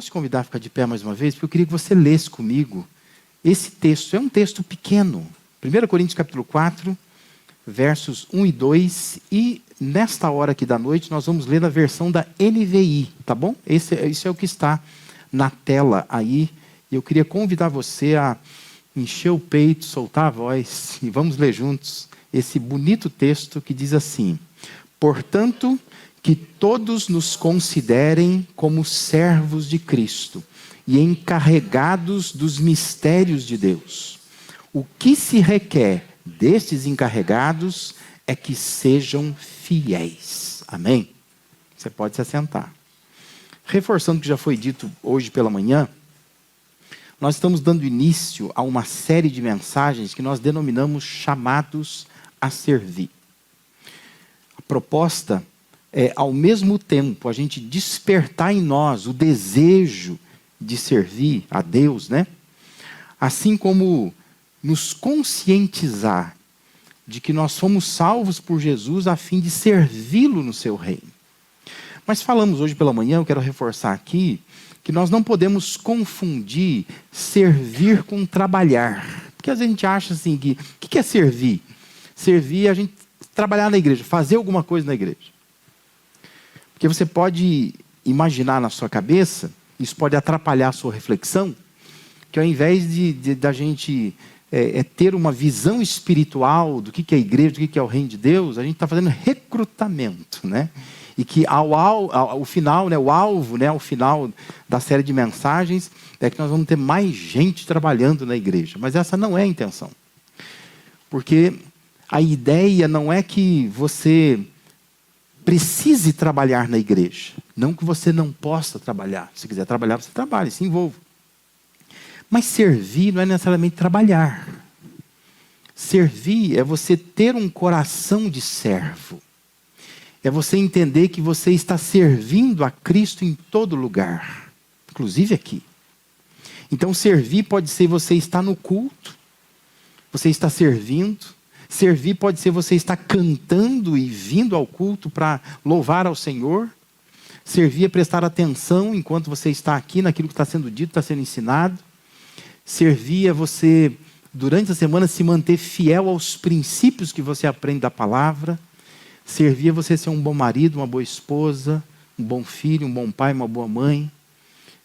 posso te convidar a ficar de pé mais uma vez? Porque eu queria que você lesse comigo esse texto. É um texto pequeno. 1 Coríntios capítulo 4, versos 1 e 2. E nesta hora aqui da noite nós vamos ler na versão da NVI, tá bom? Esse é o que está na tela aí. E eu queria convidar você a encher o peito, soltar a voz e vamos ler juntos esse bonito texto que diz assim: portanto, que todos nos considerem como servos de Cristo e encarregados dos mistérios de Deus. O que se requer destes encarregados é que sejam fiéis. Amém? Você pode se assentar. Reforçando o que já foi dito hoje pela manhã, nós estamos dando início a uma série de mensagens que nós denominamos chamados a servir. A proposta é, ao mesmo tempo, a gente despertar em nós o desejo de servir a Deus, né? Assim como nos conscientizar de que nós fomos salvos por Jesus a fim de servi-lo no seu reino. Mas falamos hoje pela manhã, eu quero reforçar aqui, que nós não podemos confundir servir com trabalhar. Porque às vezes a gente acha assim, o que é servir? Servir é a gente trabalhar na igreja, fazer alguma coisa na igreja. Porque você pode imaginar na sua cabeça, isso pode atrapalhar a sua reflexão, que ao invés da gente ter uma visão espiritual do que é a igreja, do que é o reino de Deus, a gente está fazendo recrutamento, né? E que ao final, né, o alvo, né, ao final da série de mensagens, é que nós vamos ter mais gente trabalhando na igreja. Mas essa não é a intenção. Porque a ideia não é que você precise trabalhar na igreja. Não que você não possa trabalhar. Se quiser trabalhar, você trabalha, se envolva. Mas servir não é necessariamente trabalhar. Servir é você ter um coração de servo. É você entender que você está servindo a Cristo em todo lugar. Inclusive aqui. Então servir pode ser você estar no culto. Você está servindo. Servir pode ser você estar cantando e vindo ao culto para louvar ao Senhor. Servir é prestar atenção enquanto você está aqui naquilo que está sendo dito, está sendo ensinado. Servir é você, durante a semana, se manter fiel aos princípios que você aprende da palavra. Servir é você ser um bom marido, uma boa esposa, um bom filho, um bom pai, uma boa mãe.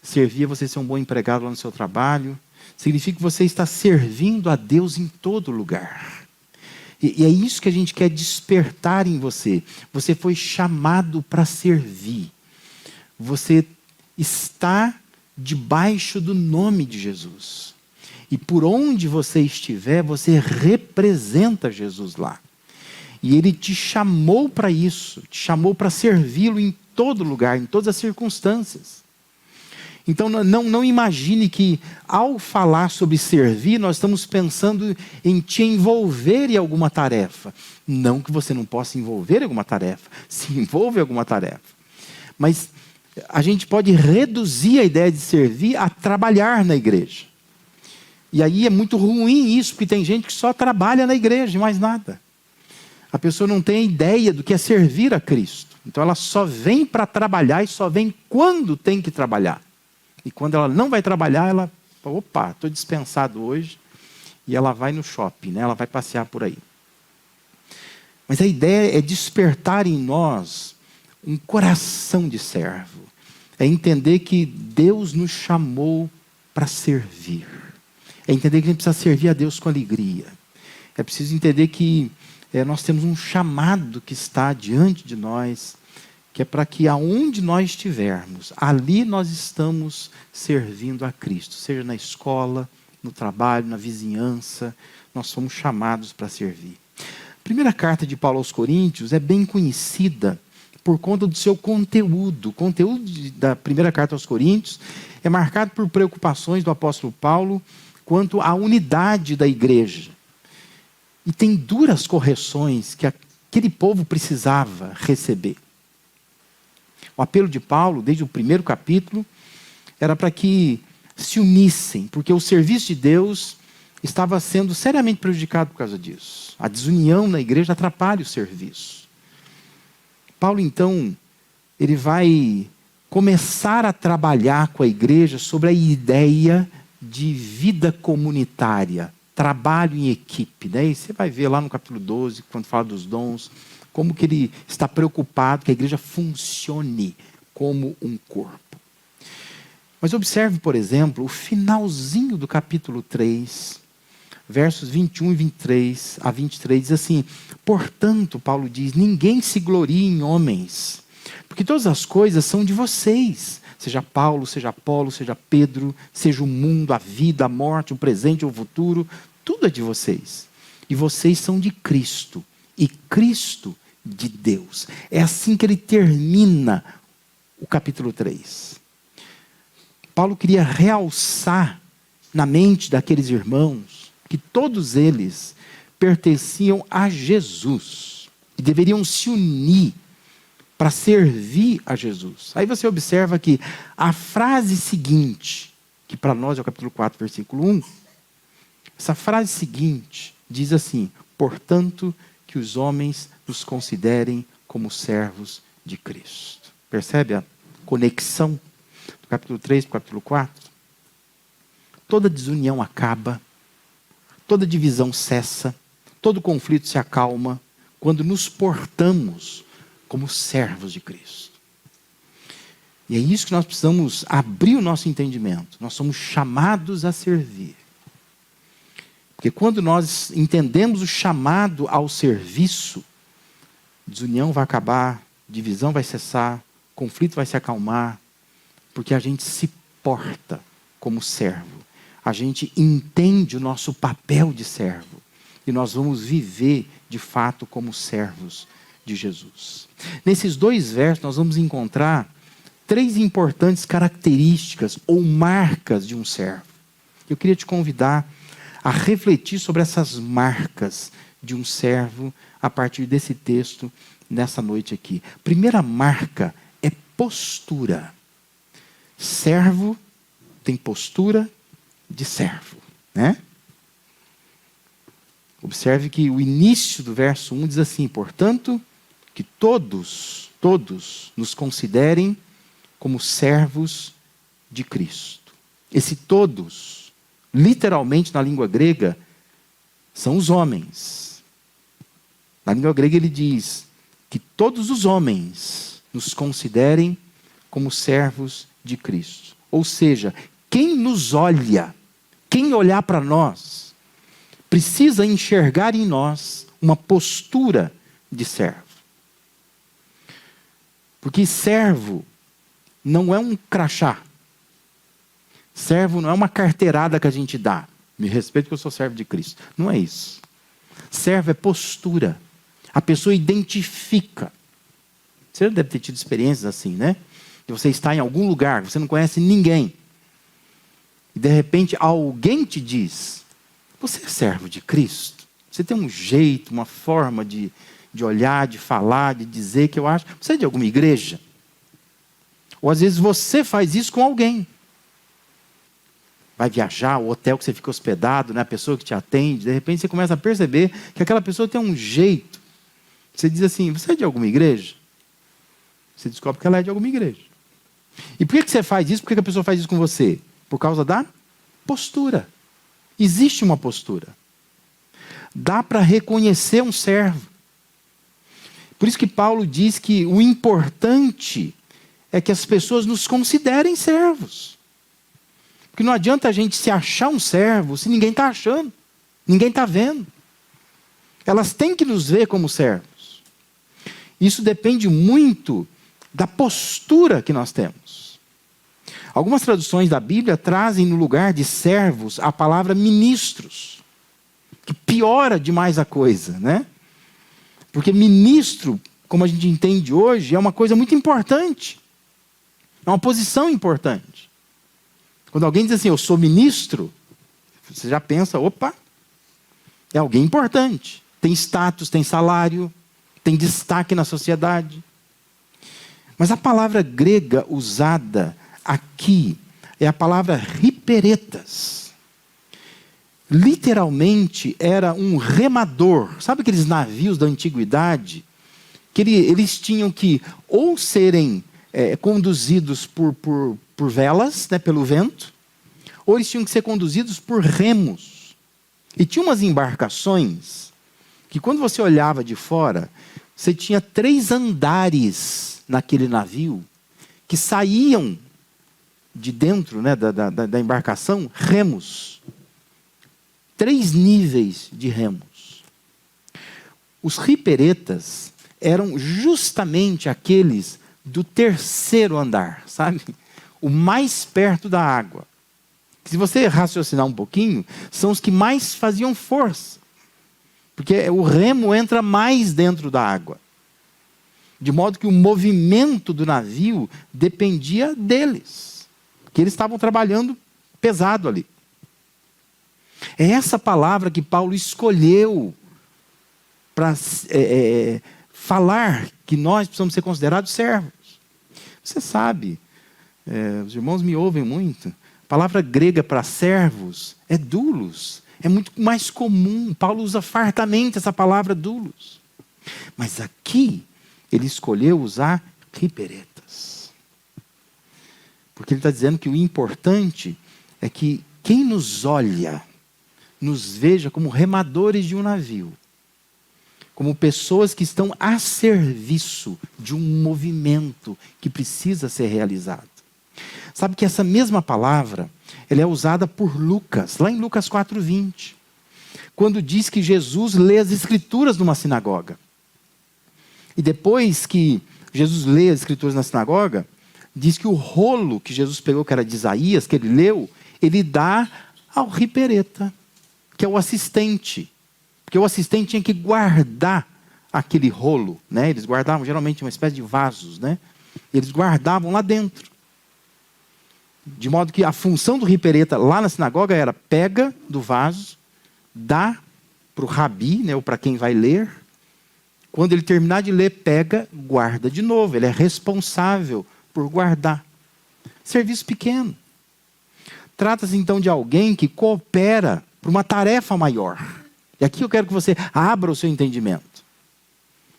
Servir é você ser um bom empregado lá no seu trabalho. Significa que você está servindo a Deus em todo lugar. E é isso que a gente quer despertar em você. Você foi chamado para servir. Você está debaixo do nome de Jesus. E por onde você estiver, você representa Jesus lá. E Ele te chamou para isso. Te chamou para servi-lo em todo lugar, em todas as circunstâncias. Então não imagine que ao falar sobre servir, nós estamos pensando em te envolver em alguma tarefa. Não que você não possa envolver em alguma tarefa. Se envolve em alguma tarefa. Mas a gente pode reduzir a ideia de servir a trabalhar na igreja. E aí é muito ruim isso, porque tem gente que só trabalha na igreja e mais nada. A pessoa não tem ideia do que é servir a Cristo. Então ela só vem para trabalhar e só vem quando tem que trabalhar. E quando ela não vai trabalhar, ela fala, opa, estou dispensado hoje. E ela vai no shopping, né? Ela vai passear por aí. Mas a ideia é despertar em nós um coração de servo. É entender que Deus nos chamou para servir. É entender que a gente precisa servir a Deus com alegria. É preciso entender que nós temos um chamado que está diante de nós, que é para que aonde nós estivermos, ali nós estamos servindo a Cristo. Seja na escola, no trabalho, na vizinhança, nós somos chamados para servir. A primeira carta de Paulo aos Coríntios é bem conhecida por conta do seu conteúdo. O conteúdo da primeira carta aos Coríntios é marcado por preocupações do apóstolo Paulo quanto à unidade da igreja. E tem duras correções que aquele povo precisava receber. O apelo de Paulo, desde o primeiro capítulo, era para que se unissem, porque o serviço de Deus estava sendo seriamente prejudicado por causa disso. A desunião na igreja atrapalha o serviço. Paulo, então, ele vai começar a trabalhar com a igreja sobre a ideia de vida comunitária, trabalho em equipe. Né? E você vai ver lá no capítulo 12, quando fala dos dons, como que ele está preocupado que a igreja funcione como um corpo. Mas observe, por exemplo, o finalzinho do capítulo 3, versos 21 e 23 a 23, diz assim: portanto, Paulo diz, ninguém se glorie em homens, porque todas as coisas são de vocês, seja Paulo, seja Apolo, seja Pedro, seja o mundo, a vida, a morte, o presente, o futuro, tudo é de vocês. E vocês são de Cristo, e Cristo de Deus. É assim que ele termina o capítulo 3. Paulo queria realçar na mente daqueles irmãos que todos eles pertenciam a Jesus e deveriam se unir para servir a Jesus. Aí você observa que a frase seguinte, que para nós é o capítulo 4, versículo 1, essa frase seguinte diz assim: portanto, que os homens nos considerem como servos de Cristo. Percebe a conexão do capítulo 3 para o capítulo 4? Toda desunião acaba, toda divisão cessa, todo conflito se acalma quando nos portamos como servos de Cristo. E é isso que nós precisamos abrir o nosso entendimento. Nós somos chamados a servir. Porque quando nós entendemos o chamado ao serviço, desunião vai acabar, divisão vai cessar, conflito vai se acalmar, porque a gente se porta como servo. A gente entende o nosso papel de servo. E nós vamos viver, de fato, como servos de Jesus. Nesses 2 versos, nós vamos encontrar 3 importantes características ou marcas de um servo. Eu queria te convidar a refletir sobre essas marcas de um servo a partir desse texto, nessa noite aqui. Primeira marca é postura. Servo tem postura de servo, né? Observe que o início do verso 1 diz assim: portanto, que todos nos considerem como servos de Cristo. Esse todos, literalmente na língua grega, são os homens. Na língua grega ele diz que todos os homens nos considerem como servos de Cristo. Ou seja, quem nos olha, quem olhar para nós, precisa enxergar em nós uma postura de servo. Porque servo não é um crachá. Servo não é uma carteirada que a gente dá. Me respeito que eu sou servo de Cristo. Não é isso. Servo é postura. A pessoa identifica. Você deve ter tido experiências assim, né? De você estar em algum lugar, você não conhece ninguém. E de repente alguém te diz: você é servo de Cristo? Você tem um jeito, uma forma de olhar, de falar, de dizer que eu acho. Você é de alguma igreja? Ou às vezes você faz isso com alguém. Vai viajar, o hotel que você fica hospedado, né? A pessoa que te atende, de repente você começa a perceber que aquela pessoa tem um jeito. Você diz assim: você é de alguma igreja? Você descobre que ela é de alguma igreja. E por que você faz isso? Por que a pessoa faz isso com você? Por causa da postura. Existe uma postura. Dá para reconhecer um servo. Por isso que Paulo diz que o importante é que as pessoas nos considerem servos. Porque não adianta a gente se achar um servo se ninguém está achando, ninguém está vendo. Elas têm que nos ver como servos. Isso depende muito da postura que nós temos. Algumas traduções da Bíblia trazem no lugar de servos a palavra ministros, que piora demais a coisa, né? Porque ministro, como a gente entende hoje, é uma coisa muito importante. É uma posição importante. Quando alguém diz assim: eu sou ministro, você já pensa: opa, é alguém importante. Tem status, tem salário, tem destaque na sociedade. Mas a palavra grega usada aqui é a palavra hiperetas. Literalmente era um remador. Sabe aqueles navios da antiguidade? Que eles tinham que ou serem conduzidos por velas, né, pelo vento, ou eles tinham que ser conduzidos por remos. E tinha umas embarcações que, quando você olhava de fora, você tinha 3 andares naquele navio que saíam de dentro, né, da embarcação, remos. 3 níveis de remos. Os riperetas eram justamente aqueles do 3º andar, sabe? O mais perto da água. Se você raciocinar um pouquinho, são os que mais faziam força. Porque o remo entra mais dentro da água. De modo que o movimento do navio dependia deles. Que eles estavam trabalhando pesado ali. É essa palavra que Paulo escolheu para falar que nós precisamos ser considerados servos. Você sabe, os irmãos me ouvem muito, a palavra grega para servos é doulos. É muito mais comum. Paulo usa fartamente essa palavra doulos. Mas aqui, ele escolheu usar riperetas. Porque ele está dizendo que o importante é que quem nos olha, nos veja como remadores de um navio. Como pessoas que estão a serviço de um movimento que precisa ser realizado. Sabe que essa mesma palavra, ela é usada por Lucas, lá em Lucas 4:20. Quando diz que Jesus lê as Escrituras numa sinagoga. E depois que Jesus lê as Escrituras na sinagoga, diz que o rolo que Jesus pegou, que era de Isaías, que ele leu, ele dá ao ripereta, que é o assistente. Porque o assistente tinha que guardar aquele rolo, né? Eles guardavam geralmente uma espécie de vasos, né? Eles guardavam lá dentro. De modo que a função do ripereta lá na sinagoga era pega do vaso, dá para o rabi, né, ou para quem vai ler. Quando ele terminar de ler, pega, guarda de novo. Ele é responsável por guardar. Serviço pequeno. Trata-se então de alguém que coopera para uma tarefa maior. E aqui eu quero que você abra o seu entendimento.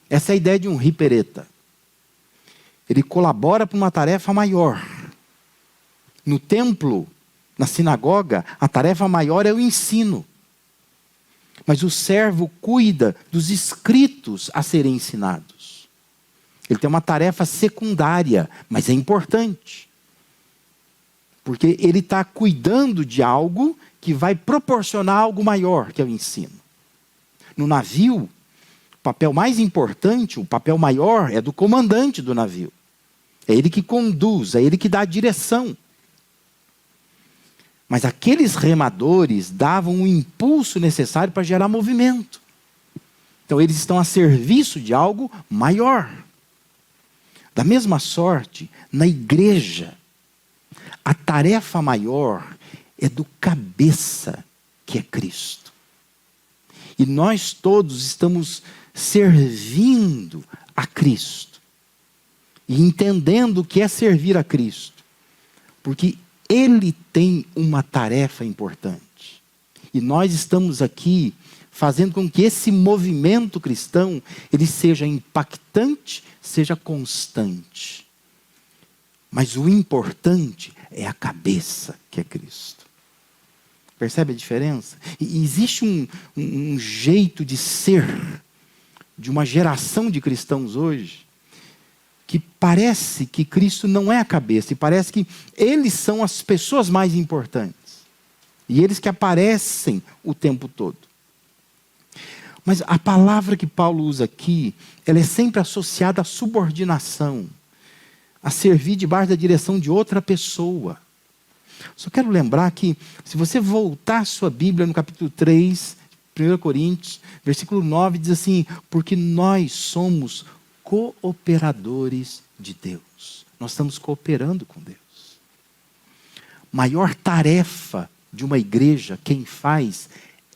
Essa é a ideia de um ripereta. Ele colabora para uma tarefa maior. No templo, na sinagoga, a tarefa maior é o ensino. Mas o servo cuida dos escritos a serem ensinados. Ele tem uma tarefa secundária, mas é importante. Porque ele está cuidando de algo que vai proporcionar algo maior, que é o ensino. No navio, o papel mais importante, o papel maior, é do comandante do navio. É ele que conduz, é ele que dá a direção. Mas aqueles remadores davam o impulso necessário para gerar movimento. Então eles estão a serviço de algo maior. Da mesma sorte, na igreja, a tarefa maior é do cabeça, que é Cristo. E nós todos estamos servindo a Cristo. E entendendo o que é servir a Cristo. Porque Ele tem uma tarefa importante. E nós estamos aqui fazendo com que esse movimento cristão, ele seja impactante, seja constante. Mas o importante é a cabeça, que é Cristo. Percebe a diferença? E existe um jeito de ser de uma geração de cristãos hoje que parece que Cristo não é a cabeça, e parece que eles são as pessoas mais importantes. E eles que aparecem o tempo todo. Mas a palavra que Paulo usa aqui, ela é sempre associada à subordinação, a servir debaixo da direção de outra pessoa. Só quero lembrar que, se você voltar a sua Bíblia no capítulo 3, 1 Coríntios, versículo 9, diz assim: porque nós somos cooperadores de Deus. Nós estamos cooperando com Deus. Maior tarefa de uma igreja, quem faz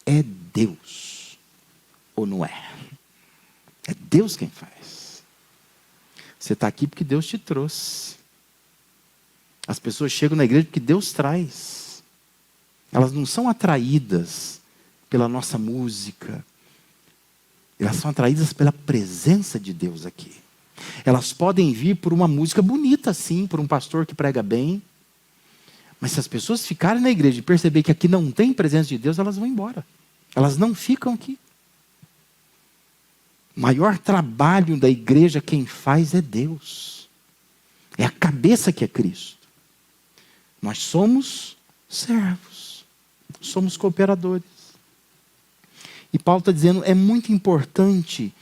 é Deus. Ou não é? É Deus quem faz. Você está aqui porque Deus te trouxe. As pessoas chegam na igreja porque Deus traz. Elas não são atraídas pela nossa música. Elas são atraídas pela presença de Deus aqui. Elas podem vir por uma música bonita, sim, por um pastor que prega bem. Mas se as pessoas ficarem na igreja e perceber que aqui não tem presença de Deus, elas vão embora. Elas não ficam aqui. O maior trabalho da igreja quem faz é Deus. É a cabeça que é Cristo. Nós somos servos. Somos cooperadores. E Paulo está dizendo, é muito importante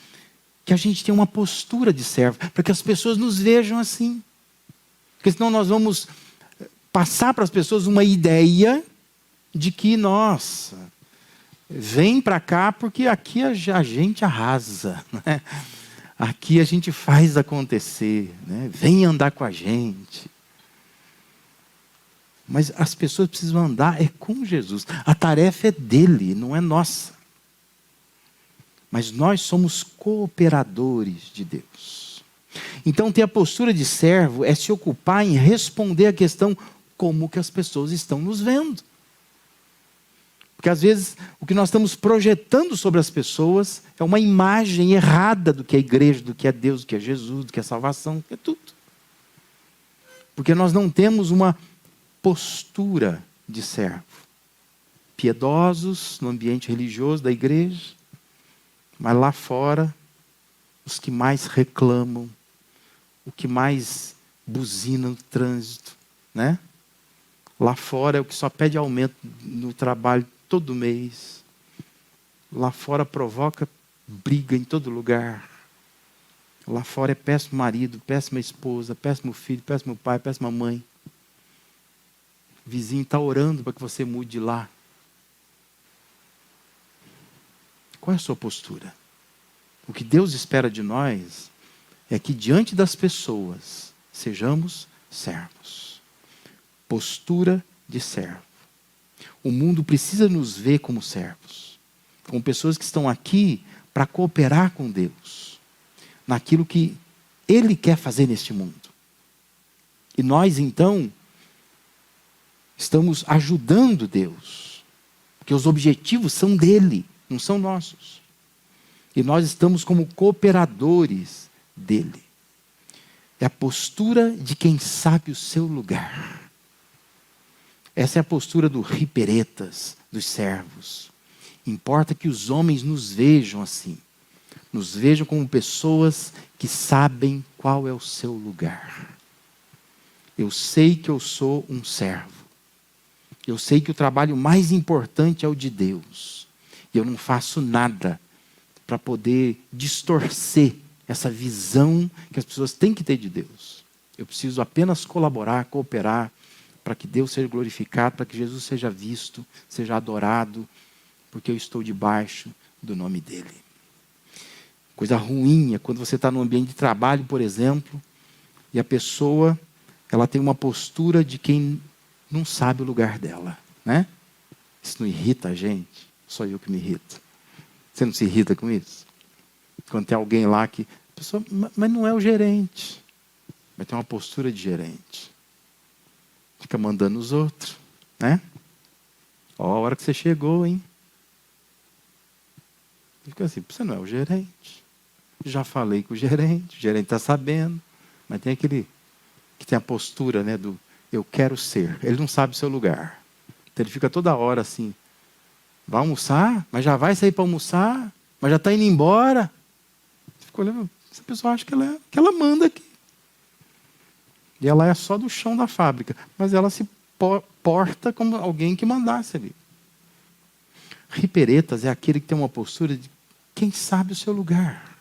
que a gente tenha uma postura de servo, para que as pessoas nos vejam assim. Porque senão nós vamos passar para as pessoas uma ideia de que, nossa, vem para cá porque aqui a gente arrasa, né? Aqui a gente faz acontecer, né? Vem andar com a gente. Mas as pessoas precisam andar com Jesus. A tarefa é dele, não é nossa. Mas nós somos cooperadores de Deus. Então, ter a postura de servo é se ocupar em responder à questão como que as pessoas estão nos vendo. Porque às vezes o que nós estamos projetando sobre as pessoas é uma imagem errada do que é a igreja, do que é Deus, do que é Jesus, do que é salvação, do que é tudo. Porque nós não temos uma postura de servo. Piedosos no ambiente religioso da igreja, mas lá fora, os que mais reclamam, o que mais buzina no trânsito, né? Lá fora é o que só pede aumento no trabalho todo mês. Lá fora provoca briga em todo lugar. Lá fora é péssimo marido, péssima esposa, péssimo filho, péssimo pai, péssima mãe. O vizinho está orando para que você mude de lá. Qual é a sua postura? O que Deus espera de nós é que diante das pessoas sejamos servos. Postura de servo. O mundo precisa nos ver como servos. Como pessoas que estão aqui para cooperar com Deus. Naquilo que Ele quer fazer neste mundo. E nós então estamos ajudando Deus. Porque os objetivos são dele, não são nossos. E nós estamos como cooperadores dele. É a postura de quem sabe o seu lugar. Essa é a postura do riperetas, dos servos. Importa que os homens nos vejam assim. Nos vejam como pessoas que sabem qual é o seu lugar. Eu sei que eu sou um servo. Eu sei que o trabalho mais importante é o de Deus. E eu não faço nada para poder distorcer essa visão que as pessoas têm que ter de Deus. Eu preciso apenas colaborar, cooperar, para que Deus seja glorificado, para que Jesus seja visto, seja adorado, porque eu estou debaixo do nome dele. Coisa ruim é quando você está num ambiente de trabalho, por exemplo, e a pessoa ela tem uma postura de quem não sabe o lugar dela, né? Isso não irrita a gente? Só eu que me irrito. Você não se irrita com isso? Quando tem alguém lá que... A pessoa, mas não é o gerente. Mas tem uma postura de gerente. Fica mandando os outros, né? Ó, a hora que você chegou, hein? Fica assim, você não é o gerente. Já falei com o gerente está sabendo. Mas tem aquele que tem a postura, né, do eu quero ser. Ele não sabe o seu lugar. Então ele fica toda hora assim, vai almoçar? Mas já vai sair para almoçar? Mas já está indo embora? Fica olhando, essa pessoa acha que ela manda aqui. E ela é só do chão da fábrica. Mas ela se porta como alguém que mandasse ali. Riperetas é aquele que tem uma postura de quem sabe o seu lugar.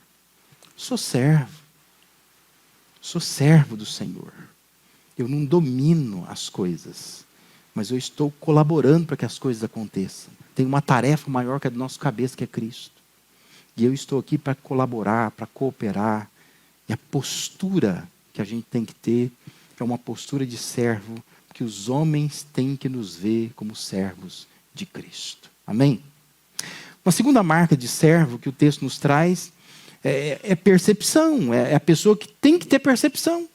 Sou servo. Sou servo do Senhor. Eu não domino as coisas. Mas eu estou colaborando para que as coisas aconteçam. Tem uma tarefa maior que a do nosso cabeça, que é Cristo. E eu estou aqui para colaborar, para cooperar. E a postura que a gente tem que ter é uma postura de servo, que os homens têm que nos ver como servos de Cristo. Amém? Uma segunda marca de servo que o texto nos traz é percepção. É a pessoa que tem que ter percepção.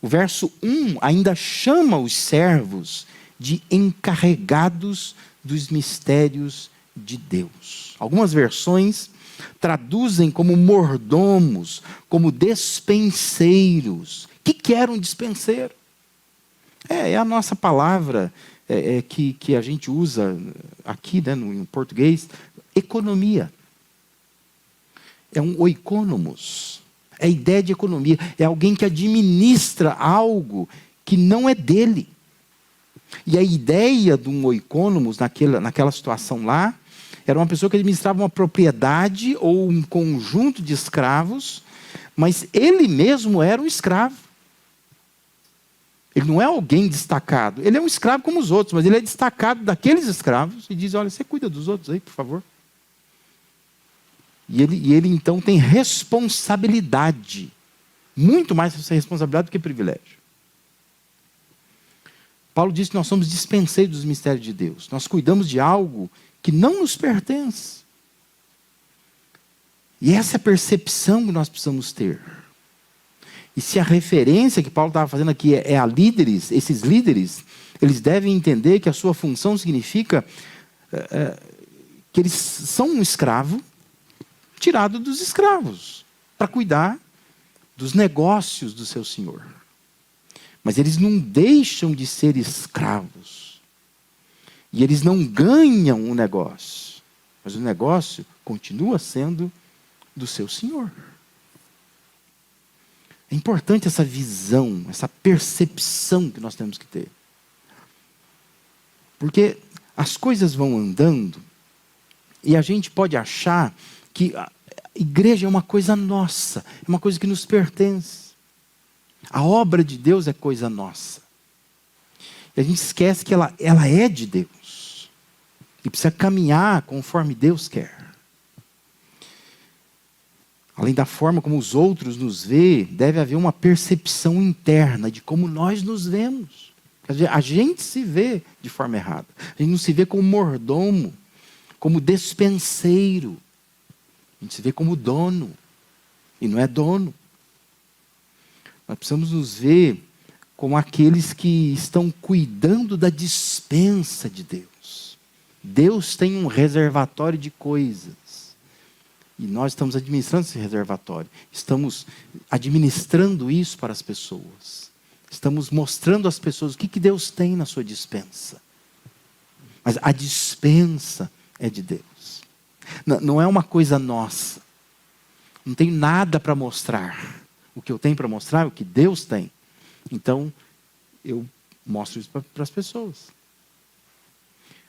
O verso 1 ainda chama os servos de encarregados dos mistérios de Deus. Algumas versões traduzem como mordomos, como despenseiros. O que era um dispenseiro? É a nossa palavra que a gente usa aqui, né, em português, economia. É um oikonomos. É a ideia de economia. É alguém que administra algo que não é dele. E a ideia de um oikonomos, naquela situação lá, era uma pessoa que administrava uma propriedade ou um conjunto de escravos, mas ele mesmo era um escravo. Ele não é alguém destacado. Ele é um escravo como os outros, mas ele é destacado daqueles escravos e diz, olha, você cuida dos outros aí, por favor. E ele então tem responsabilidade. Muito mais responsabilidade do que privilégio. Paulo diz que nós somos dispenseiros dos mistérios de Deus. Nós cuidamos de algo que não nos pertence. E essa é a percepção que nós precisamos ter. E se a referência que Paulo estava fazendo aqui é a líderes, esses líderes, eles devem entender que a sua função significa que eles são um escravo tirado dos escravos, para cuidar dos negócios do seu senhor. Mas eles não deixam de ser escravos. E eles não ganham o negócio. Mas o negócio continua sendo do seu senhor. É importante essa visão, essa percepção que nós temos que ter. Porque as coisas vão andando e a gente pode achar que a igreja é uma coisa nossa, é uma coisa que nos pertence. A obra de Deus é coisa nossa. E a gente esquece que ela é de Deus. E precisa caminhar conforme Deus quer. Além da forma como os outros nos veem, deve haver uma percepção interna de como nós nos vemos. A gente se vê de forma errada. A gente não se vê como mordomo, como despenseiro. A gente se vê como dono. E não é dono. Nós precisamos nos ver como aqueles que estão cuidando da despensa de Deus. Deus tem um reservatório de coisas. E nós estamos administrando esse reservatório. Estamos administrando isso para as pessoas. Estamos mostrando às pessoas o que Deus tem na sua despensa. Mas a despensa é de Deus. Não é uma coisa nossa. Não tenho nada para mostrar. O que eu tenho para mostrar é o que Deus tem. Então, eu mostro isso para as pessoas.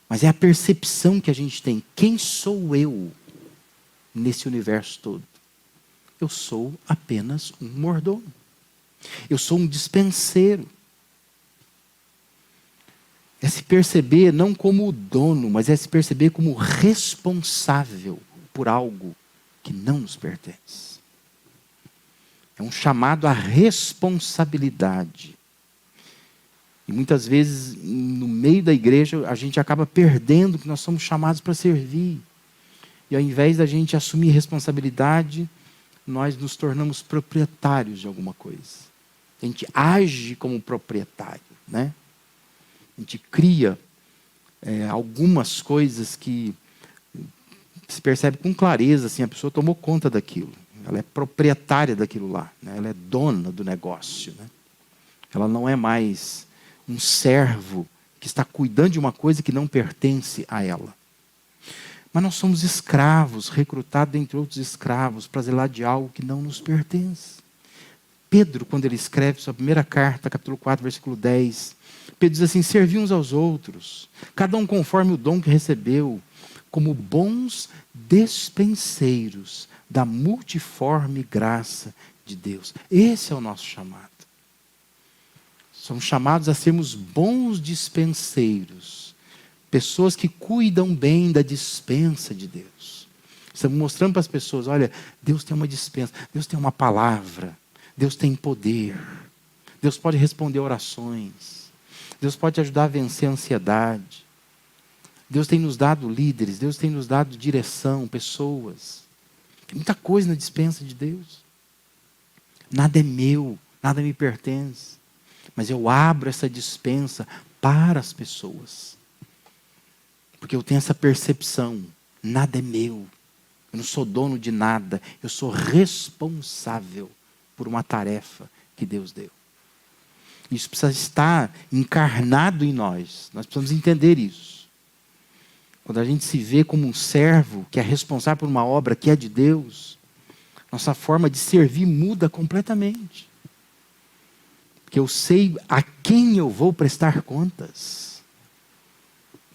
Mas é a percepção que a gente tem. Quem sou eu nesse universo todo? Eu sou apenas um mordomo. Eu sou um dispenseiro. É se perceber não como dono, mas é se perceber como responsável por algo que não nos pertence. É um chamado à responsabilidade. E muitas vezes, no meio da igreja, a gente acaba perdendo que nós somos chamados para servir. E ao invés da gente assumir responsabilidade, nós nos tornamos proprietários de alguma coisa. A gente age como proprietário, né? A gente cria algumas coisas que se percebe com clareza, assim, a pessoa tomou conta daquilo. Ela é proprietária daquilo lá, né? Ela é dona do negócio, né? Ela não é mais um servo que está cuidando de uma coisa que não pertence a ela. Mas nós somos escravos, recrutados entre outros escravos, para zelar de algo que não nos pertence. Pedro, quando ele escreve sua primeira carta, capítulo 4, versículo 10, Pedro diz assim, servi uns aos outros, cada um conforme o dom que recebeu, como bons despenseiros da multiforme graça de Deus. Esse é o nosso chamado. Somos chamados a sermos bons dispenseiros. Pessoas que cuidam bem da dispensa de Deus. Estamos mostrando para as pessoas, olha, Deus tem uma dispensa, Deus tem uma palavra, Deus tem poder, Deus pode responder orações, Deus pode ajudar a vencer a ansiedade. Deus tem nos dado líderes, Deus tem nos dado direção, pessoas. Tem muita coisa na dispensa de Deus. Nada é meu, nada me pertence. Mas eu abro essa dispensa para as pessoas. Porque eu tenho essa percepção Nada é meu. Eu não sou dono de nada. Eu sou responsável por uma tarefa que Deus deu. Isso precisa estar encarnado em nós. Nós precisamos entender isso. Quando a gente se vê como um servo que é responsável por uma obra que é de Deus, nossa forma de servir muda completamente. Porque eu sei a quem eu vou prestar contas.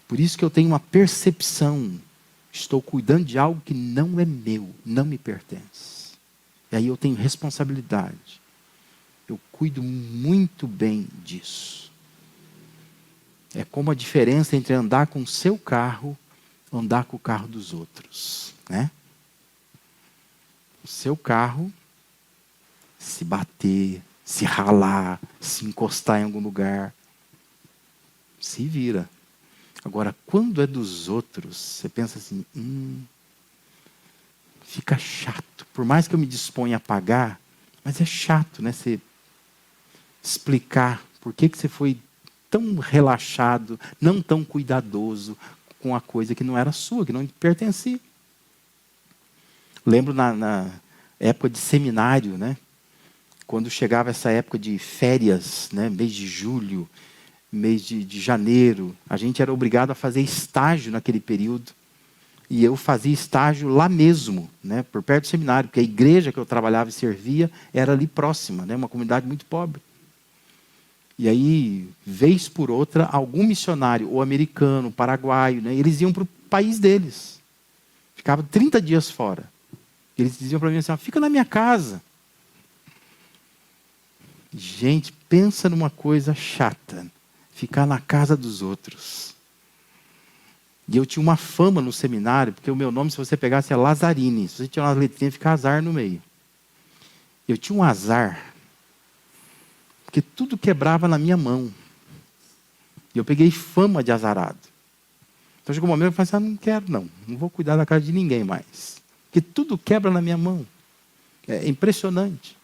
Por isso que eu tenho uma percepção. Estou cuidando de algo que não é meu, não me pertence. E aí eu tenho responsabilidade. Eu cuido muito bem disso. É como a diferença entre andar com o seu carro ou andar com o carro dos outros, né? O seu carro, se bater, se ralar, se encostar em algum lugar, se vira. Agora, quando é dos outros, você pensa assim, fica chato. Por mais que eu me disponha a pagar, mas é chato, né? Você explicar por que você foi tão relaxado, não tão cuidadoso com a coisa que não era sua, que não te pertencia. Lembro na época de seminário, né? Quando chegava essa época de férias, né? Mês de julho, mês de janeiro, a gente era obrigado a fazer estágio naquele período. E eu fazia estágio lá mesmo, né? Por perto do seminário, porque a igreja que eu trabalhava e servia era ali próxima, né? Uma comunidade muito pobre. E aí, vez por outra, algum missionário, ou americano, paraguaio, né? Eles iam para o país deles. Ficavam 30 dias fora. Eles diziam para mim assim, fica na minha casa. Gente, pensa numa coisa chata. Ficar na casa dos outros. E eu tinha uma fama no seminário, porque o meu nome, se você pegasse, é Lazzarini. Se você tirar umas letrinhas, fica azar no meio. Eu tinha um azar, porque tudo quebrava na minha mão. E eu peguei fama de azarado. Então chegou um momento que eu falei assim, não quero não vou cuidar da casa de ninguém mais. Porque tudo quebra na minha mão. É impressionante.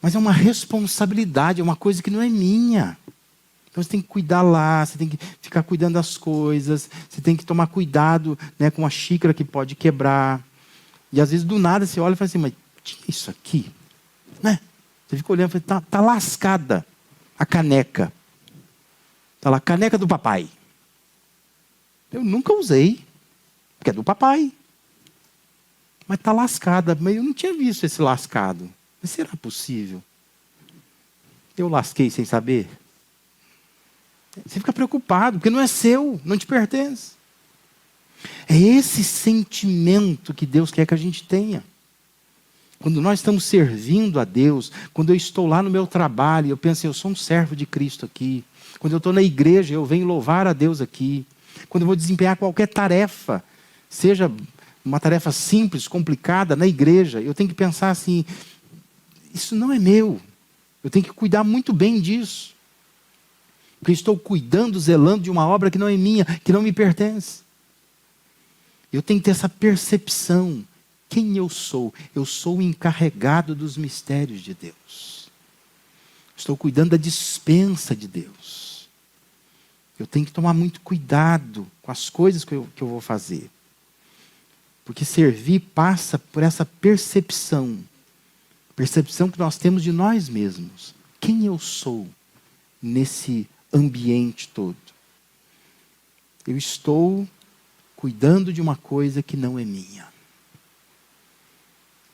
Mas é uma responsabilidade, é uma coisa que não é minha. Então você tem que cuidar lá, você tem que ficar cuidando das coisas, você tem que tomar cuidado, né, com a xícara que pode quebrar. E às vezes do nada você olha e fala assim, mas tinha isso aqui? Né? Você fica olhando e fala, tá lascada a caneca. Está lá, caneca do papai. Eu nunca usei, porque é do papai. Mas está lascada. Mas eu não tinha visto esse lascado. Mas será possível? Eu lasquei sem saber? Você fica preocupado, porque não é seu, não te pertence. É esse sentimento que Deus quer que a gente tenha. Quando nós estamos servindo a Deus, quando eu estou lá no meu trabalho, eu penso, eu sou um servo de Cristo aqui. Quando eu estou na igreja, eu venho louvar a Deus aqui. Quando eu vou desempenhar qualquer tarefa, seja uma tarefa simples, complicada, na igreja, eu tenho que pensar assim, isso não é meu. Eu tenho que cuidar muito bem disso. Porque estou cuidando, zelando de uma obra que não é minha, que não me pertence. Eu tenho que ter essa percepção. Quem eu sou? Eu sou o encarregado dos mistérios de Deus. Estou cuidando da despensa de Deus. Eu tenho que tomar muito cuidado com as coisas que eu vou fazer. Porque servir passa por essa percepção. Percepção que nós temos de nós mesmos. Quem eu sou nesse ambiente todo? Eu estou cuidando de uma coisa que não é minha.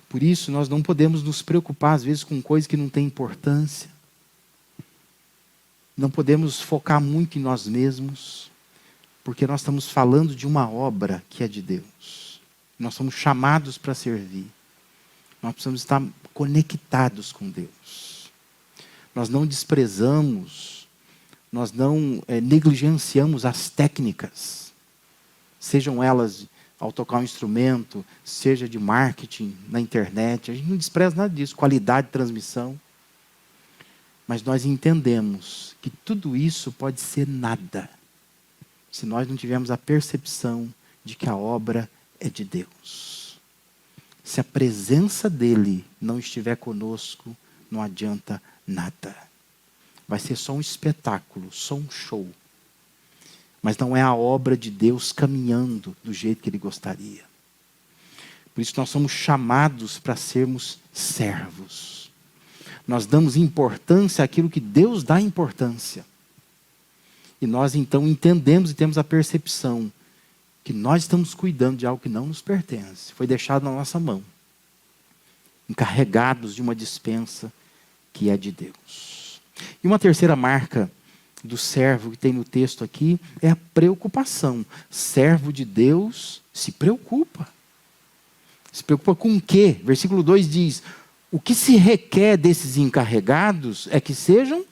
Por isso, nós não podemos nos preocupar, às vezes, com coisas que não têm importância. Não podemos focar muito em nós mesmos, porque nós estamos falando de uma obra que é de Deus. Nós somos chamados para servir. Nós precisamos estar conectados com Deus. Nós não desprezamos, nós não negligenciamos as técnicas, sejam elas ao tocar um instrumento, seja de marketing, na internet. A gente não despreza nada disso, qualidade de transmissão. Mas nós entendemos que tudo isso pode ser nada, se nós não tivermos a percepção de que a obra é de Deus. Se a presença dele não estiver conosco, não adianta nada. Vai ser só um espetáculo, só um show. mas não é a obra de Deus caminhando do jeito que Ele gostaria. Por isso nós somos chamados para sermos servos. Nós damos importância àquilo que Deus dá importância. E nós então entendemos e temos a percepção que nós estamos cuidando de algo que não nos pertence. Foi deixado na nossa mão. Encarregados de uma dispensa que é de Deus. E uma terceira marca do servo que tem no texto aqui é a preocupação. Servo de Deus se preocupa. Se preocupa com o quê? Versículo 2 diz: o que se requer desses encarregados é que sejam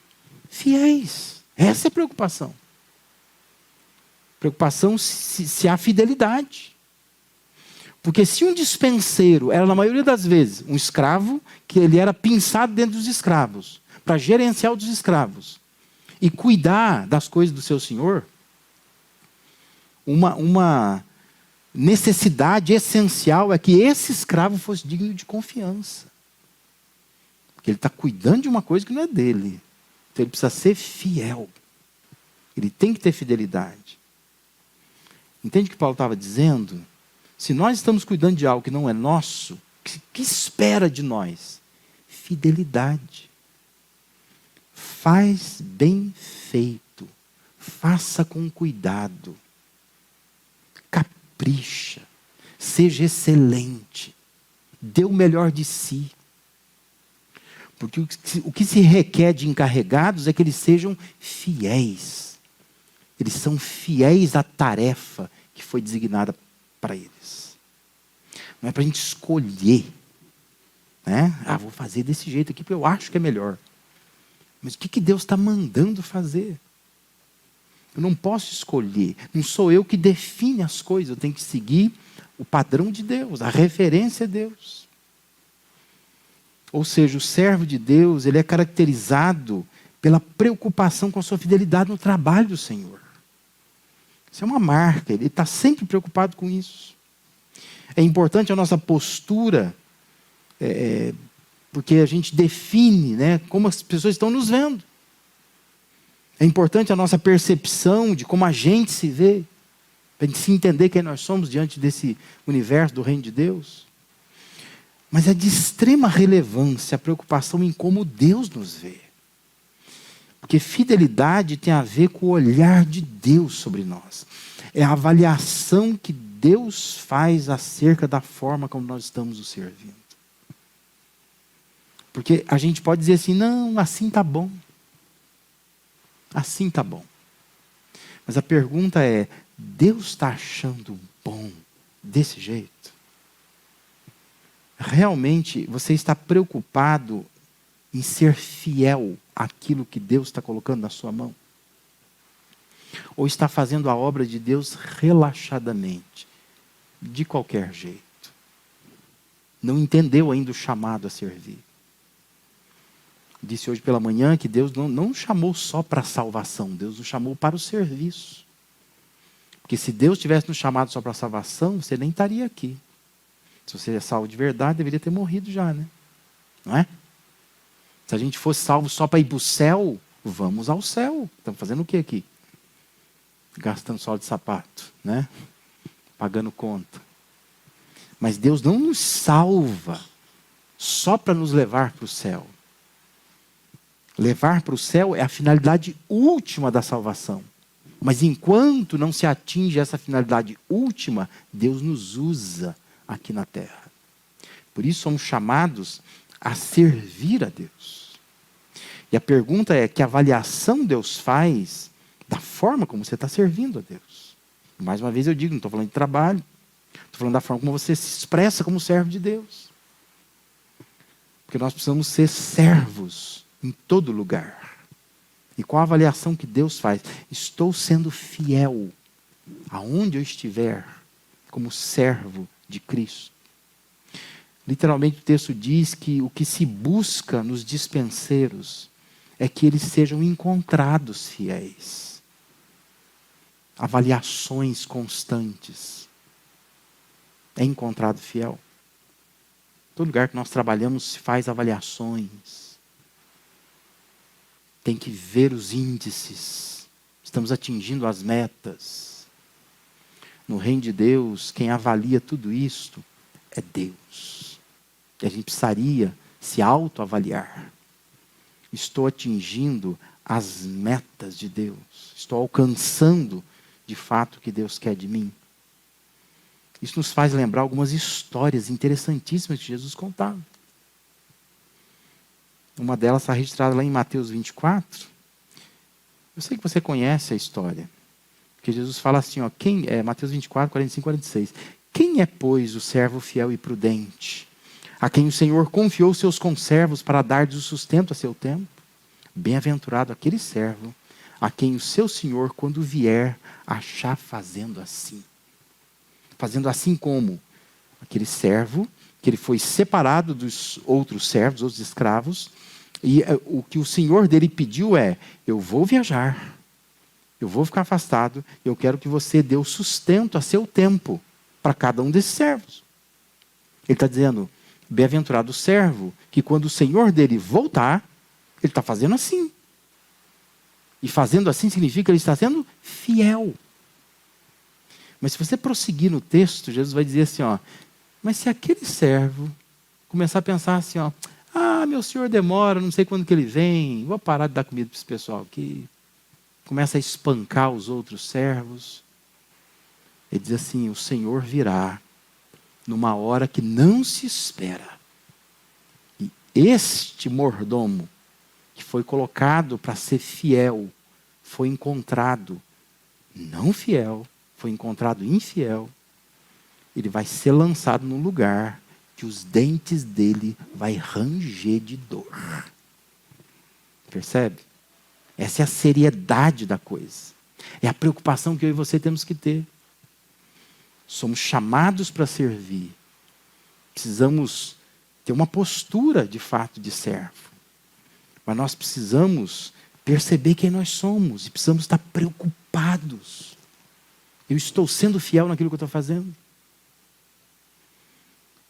fiéis. Essa é a preocupação. Preocupação se há fidelidade. Porque se um dispenseiro era, na maioria das vezes, um escravo, que ele era pinçado dentro dos escravos, para gerenciar os escravos, e cuidar das coisas do seu senhor, uma necessidade essencial é que esse escravo fosse digno de confiança. Porque ele está cuidando de uma coisa que não é dele. Então ele precisa ser fiel. Ele tem que ter fidelidade. Entende o que Paulo estava dizendo? Se nós estamos cuidando de algo que não é nosso, que espera de nós? Fidelidade. Faz bem feito. Faça com cuidado. Capricha. Seja excelente. Dê o melhor de si. Porque o que se requer de encarregados é que eles sejam fiéis. Eles são fiéis à tarefa que foi designada para eles. Não é para a gente escolher. Né? Vou fazer desse jeito aqui porque eu acho que é melhor. Mas o que Deus está mandando fazer? Eu não posso escolher. Não sou eu que define as coisas. Eu tenho que seguir o padrão de Deus. A referência é Deus. Ou seja, o servo de Deus, ele é caracterizado pela preocupação com a sua fidelidade no trabalho do Senhor. Isso é uma marca. Ele está sempre preocupado com isso. É importante a nossa postura, porque a gente define, né, como as pessoas estão nos vendo. É importante a nossa percepção de como a gente se vê, para a gente se entender quem nós somos diante desse universo do reino de Deus. Mas é de extrema relevância a preocupação em como Deus nos vê. Porque fidelidade tem a ver com o olhar de Deus sobre nós. É a avaliação que Deus faz acerca da forma como nós estamos o servindo. Porque a gente pode dizer assim, não, assim está bom. Assim está bom. Mas a pergunta é, Deus está achando bom desse jeito? Realmente você está preocupado em ser fiel àquilo que Deus está colocando na sua mão? Ou está fazendo a obra de Deus relaxadamente, de qualquer jeito? Não entendeu ainda o chamado a servir. Disse hoje pela manhã que Deus não chamou só para a salvação, Deus nos chamou para o serviço. Porque se Deus tivesse nos chamado só para a salvação, você nem estaria aqui. Se você é salvo de verdade, deveria ter morrido já, né? Não é? Se a gente fosse salvo só para ir para o céu, vamos ao céu. Estamos fazendo o que aqui? Gastando sola de sapato, né? Pagando conta. Mas Deus não nos salva só para nos levar para o céu. Levar para o céu é a finalidade última da salvação. Mas enquanto não se atinge essa finalidade última, Deus nos usa aqui na terra. Por isso somos chamados a servir a Deus. E a pergunta é, que avaliação Deus faz da forma como você está servindo a Deus? Mais uma vez eu digo, não estou falando de trabalho, estou falando da forma como você se expressa como servo de Deus. Porque nós precisamos ser servos em todo lugar. E qual a avaliação que Deus faz? Estou sendo fiel aonde eu estiver como servo de Cristo. Literalmente o texto diz que o que se busca nos dispenseiros é que eles sejam encontrados fiéis. Avaliações constantes. É encontrado fiel? Todo lugar que nós trabalhamos se faz avaliações. Tem que ver os índices. Estamos atingindo as metas. No reino de Deus, quem avalia tudo isto é Deus. E a gente precisaria se autoavaliar. Estou atingindo as metas de Deus. Estou alcançando, de fato, o que Deus quer de mim. Isso nos faz lembrar algumas histórias interessantíssimas que Jesus contava. Uma delas está registrada lá em Mateus 24. Eu sei que você conhece a história. Porque Jesus fala assim, ó, Mateus 24, 45, 46. Quem é, pois, o servo fiel e prudente, a quem o Senhor confiou seus conservos para dar-lhes o sustento a seu tempo? Bem-aventurado aquele servo, a quem o seu Senhor, quando vier, achar fazendo assim. Fazendo assim como? Aquele servo, que ele foi separado dos outros servos, outros escravos, e o que o Senhor dele pediu é, eu vou viajar, eu vou ficar afastado, eu quero que você dê o sustento a seu tempo para cada um desses servos. Ele está dizendo, bem-aventurado o servo, que quando o Senhor dele voltar, ele está fazendo assim. E fazendo assim significa que ele está sendo fiel. Mas se você prosseguir no texto, Jesus vai dizer assim, ó, mas se aquele servo começar a pensar assim, ó, meu senhor demora, não sei quando que ele vem, vou parar de dar comida para esse pessoal aqui. Começa a espancar os outros servos. Ele diz assim, o Senhor virá numa hora que não se espera. E este mordomo, que foi colocado para ser fiel, foi encontrado não fiel, foi encontrado infiel, ele vai ser lançado num lugar que os dentes dele vai ranger de dor. Percebe? Essa é a seriedade da coisa. É a preocupação que eu e você temos que ter. Somos chamados para servir. Precisamos ter uma postura, de fato, de servo. Mas nós precisamos perceber quem nós somos. E precisamos estar preocupados. Eu estou sendo fiel naquilo que eu estou fazendo?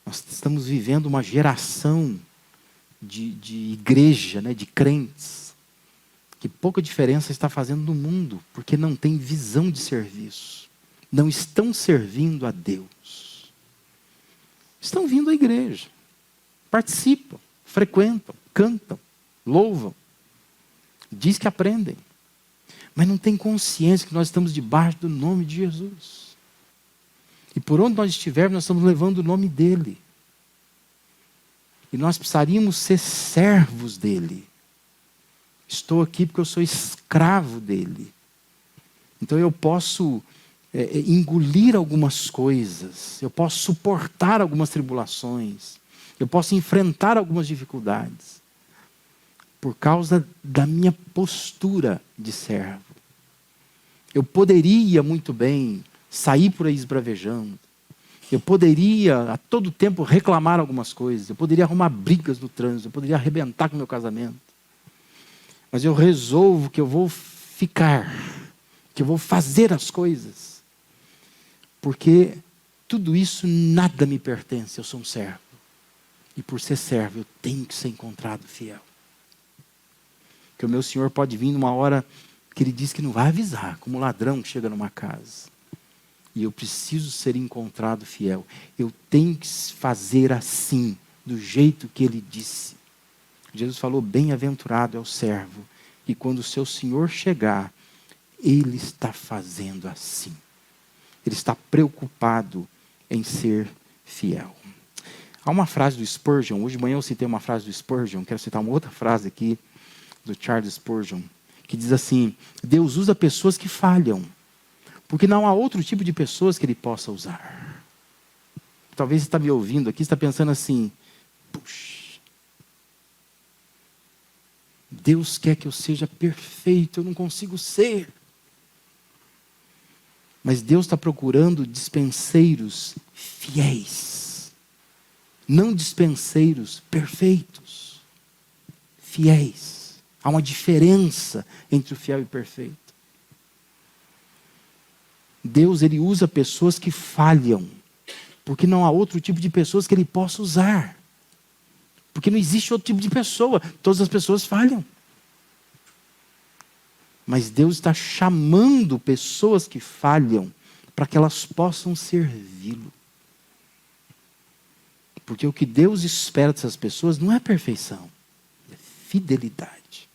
Nós estamos vivendo uma geração de igreja, né, de crentes, que pouca diferença está fazendo no mundo, porque não tem visão de serviço. Não estão servindo a Deus. Estão vindo à igreja, participam, frequentam, cantam, louvam, diz que aprendem, mas não tem consciência que nós estamos debaixo do nome de Jesus. E por onde nós estivermos, nós estamos levando o nome dele. E nós precisaríamos ser servos dele. Estou aqui porque eu sou escravo dele. Então eu posso engolir algumas coisas. Eu posso suportar algumas tribulações. Eu posso enfrentar algumas dificuldades. Por causa da minha postura de servo. Eu poderia muito bem sair por aí esbravejando. Eu poderia a todo tempo reclamar algumas coisas. Eu poderia arrumar brigas no trânsito. Eu poderia arrebentar com o meu casamento. Mas eu resolvo que eu vou ficar. Que eu vou fazer as coisas. Porque tudo isso nada me pertence. Eu sou um servo. E por ser servo eu tenho que ser encontrado fiel. Porque o meu Senhor pode vir numa hora que ele diz que não vai avisar. Como um ladrão que chega numa casa. E eu preciso ser encontrado fiel. Eu tenho que fazer assim, do jeito que ele disse. Jesus falou, bem-aventurado é o servo, que quando o seu Senhor chegar, ele está fazendo assim. Ele está preocupado em ser fiel. Há uma frase do Spurgeon, hoje de manhã eu citei uma frase do Spurgeon, quero citar uma outra frase aqui, do Charles Spurgeon, que diz assim, Deus usa pessoas que falham, porque não há outro tipo de pessoas que ele possa usar. Talvez você está me ouvindo aqui, está pensando assim, puxa, Deus quer que eu seja perfeito, eu não consigo ser. Mas Deus está procurando dispenseiros fiéis. Não dispenseiros perfeitos. Fiéis. Há uma diferença entre o fiel e o perfeito. Deus, ele usa pessoas que falham. Porque não há outro tipo de pessoas que ele possa usar. Porque não existe outro tipo de pessoa. Todas as pessoas falham. Mas Deus está chamando pessoas que falham para que elas possam servi-lo. Porque o que Deus espera dessas pessoas não é perfeição, é fidelidade.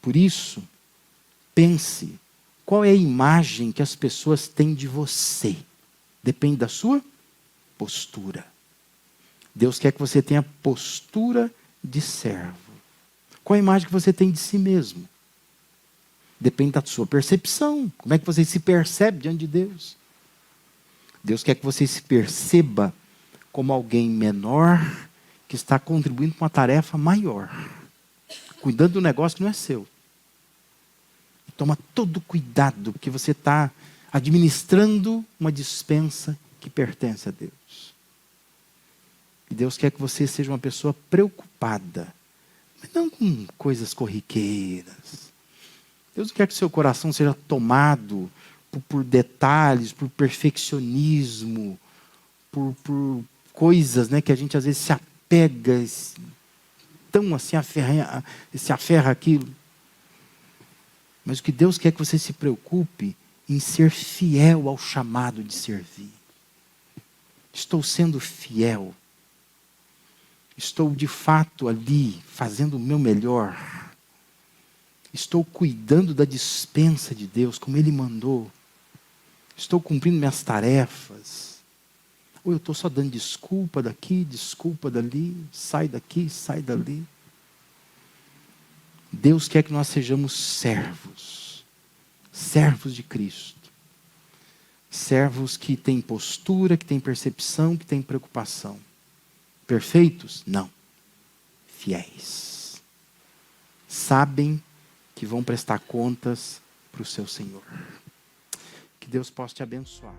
Por isso, pense, qual é a imagem que as pessoas têm de você? Depende da sua postura. Deus quer que você tenha postura de servo. Qual a imagem que você tem de si mesmo? Depende da sua percepção. Como é que você se percebe diante de Deus? Deus quer que você se perceba como alguém menor que está contribuindo para uma tarefa maior. Cuidando do negócio que não é seu. Toma todo cuidado, porque você está administrando uma despensa que pertence a Deus. E Deus quer que você seja uma pessoa preocupada, mas não com coisas corriqueiras. Deus não quer que seu coração seja tomado por detalhes, por perfeccionismo, por coisas, né, que a gente às vezes se apega, tão assim, se aferra àquilo. Mas o que Deus quer é que você se preocupe em ser fiel ao chamado de servir. Estou sendo fiel. Estou de fato ali fazendo o meu melhor. Estou cuidando da despensa de Deus como Ele mandou. Estou cumprindo minhas tarefas. Ou eu estou só dando desculpa daqui, desculpa dali, sai daqui, sai dali. Deus quer que nós sejamos servos. Servos de Cristo. Servos que têm postura, que têm percepção, que têm preocupação. Perfeitos? Não. Fiéis. Sabem que vão prestar contas para o seu Senhor. Que Deus possa te abençoar.